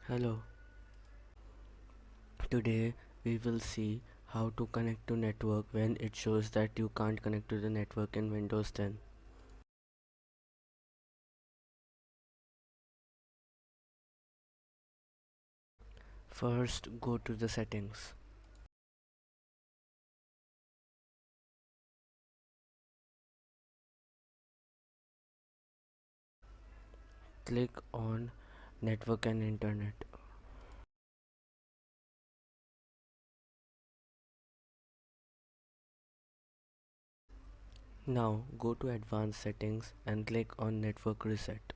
Hello, today we will see how to connect to network when it shows that you can't connect to the network in Windows 10. First, go to the settings. Click on Network and Internet. Now go to Advanced Settings and click on Network Reset.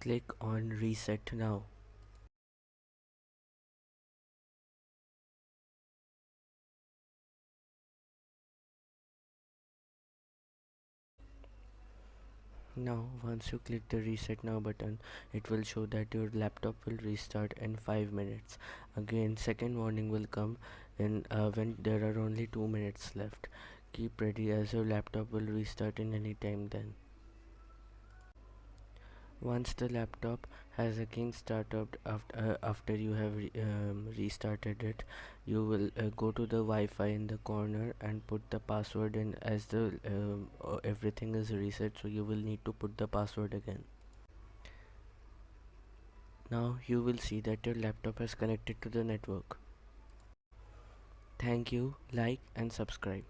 Click on Reset Now. Now once you click the Reset Now button, it will show that your laptop will restart in 5 minutes. Again, second warning will come when there are only 2 minutes left. Keep ready as your laptop will restart in any time then. Once the laptop has again started after you have restarted it, you will go to the Wi-Fi in the corner and put the password in, as the everything is reset, so you will need to put the password again. Now you will see that your laptop has connected to the network. Thank you, like and subscribe.